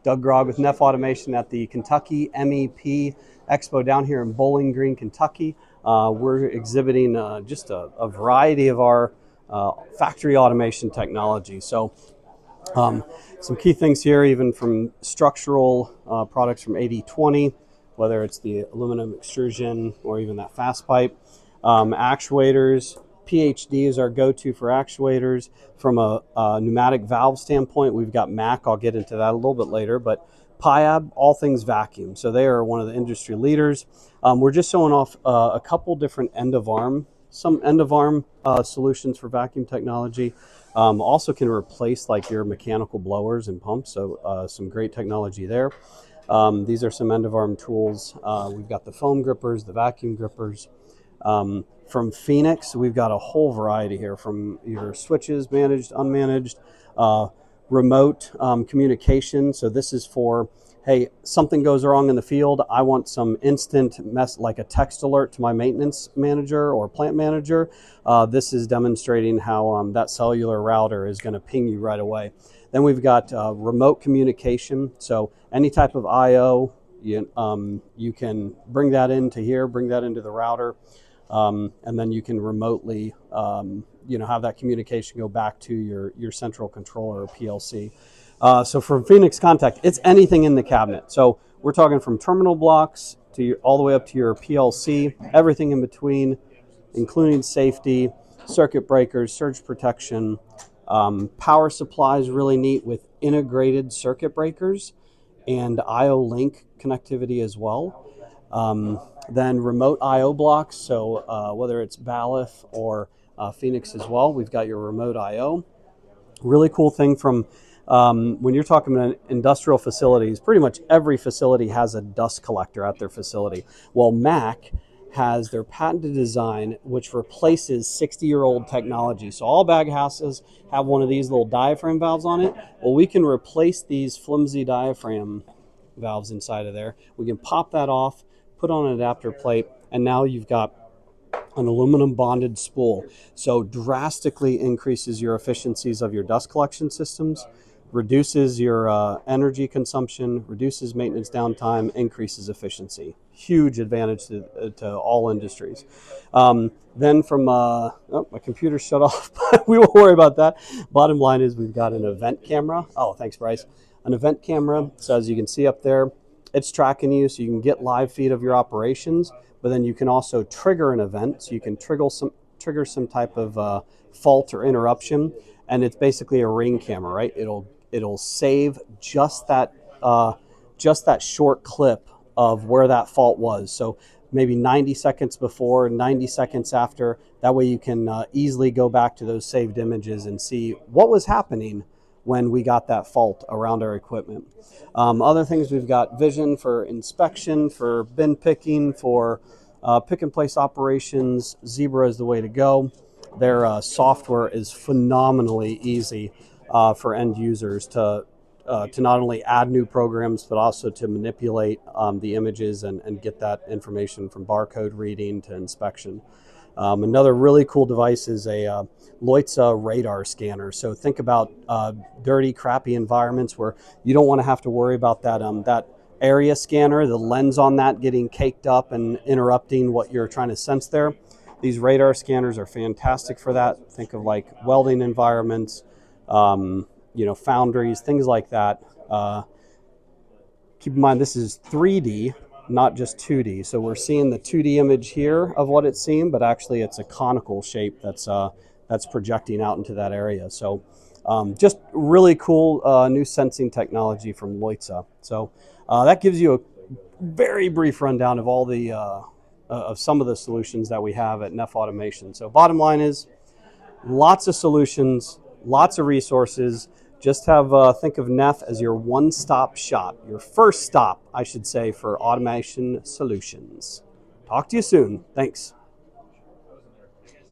Doug Grog with Neff Automation at the Kentucky MEP Expo down here in Bowling Green, Kentucky. We're exhibiting just a variety of our factory automation technology. So some key things here, even from structural products from 80/20, whether it's the aluminum extrusion or even that fast pipe. Actuators, PhD is our go-to for actuators. From a pneumatic valve standpoint, we've got Mack. I'll get into that a little bit later, but PIAB, all things vacuum. So they are one of the industry leaders. We're just showing off a couple different some end-of-arm solutions for vacuum technology. Also can replace like your mechanical blowers and pumps, so some great technology there. These are some end-of-arm tools. We've got the foam grippers, the vacuum grippers. From Phoenix, we've got a whole variety here, from your switches, managed, unmanaged, remote communication. So this is for, hey, something goes wrong in the field. I want some instant like a text alert to my maintenance manager or plant manager. This is demonstrating how that cellular router is going to ping you right away. Then we've got remote communication. So any type of I/O, you can bring that into here, bring that into the router. And then you can remotely, have that communication go back to your central controller or PLC. So from Phoenix Contact, it's anything in the cabinet. So we're talking from terminal blocks to all the way up to your PLC, everything in between, including safety, circuit breakers, surge protection. Power supply is really neat with integrated circuit breakers and I/O link connectivity as well. Then remote I/O blocks, so whether it's Balluff or Phoenix as well, we've got your remote I/O. Really cool thing from when you're talking about industrial facilities, pretty much every facility has a dust collector at their facility. Well, Mack has their patented design, which replaces 60-year-old technology. So all baghouses have one of these little diaphragm valves on it. Well, we can replace these flimsy diaphragm valves inside of there. We can pop that off, put on an adapter plate, and now you've got an aluminum bonded spool. So drastically increases your efficiencies of your dust collection systems, reduces your energy consumption, reduces maintenance downtime, increases efficiency. Huge advantage to all industries. Then from, my computer shut off, but we won't worry about that. Bottom line is we've got an event camera. Oh, thanks, Bryce. An event camera, so as you can see up there, it's tracking you, so you can get live feed of your operations, but then you can also trigger an event, so you can trigger some type of fault or interruption, and it's basically a ring camera, right? It'll save just that short clip of where that fault was. So maybe 90 seconds before, 90 seconds after. That way you can easily go back to those saved images and see what was happening when we got that fault around our equipment. Other things, we've got vision for inspection, for bin picking, for pick and place operations. Zebra is the way to go. Their software is phenomenally easy for end users to not only add new programs, but also to manipulate the images and get that information from barcode reading to inspection. Another really cool device is a Leutze radar scanner. So think about dirty, crappy environments where you don't want to have to worry about that area scanner, the lens on that getting caked up and interrupting what you're trying to sense there. These radar scanners are fantastic for that. Think of like welding environments, foundries, things like that. Keep in mind, this is 3D, not just 2D. So we're seeing the 2D image here of what it's seeing, but actually it's a conical shape that's projecting out into that area. So just really cool new sensing technology from Leutze. So that gives you a very brief rundown of all the of some of the solutions that we have at Neff Automation. So bottom line is lots of solutions, lots of resources. Just think of Neff as your one-stop shop, your first stop, I should say, for automation solutions. Talk to you soon. Thanks.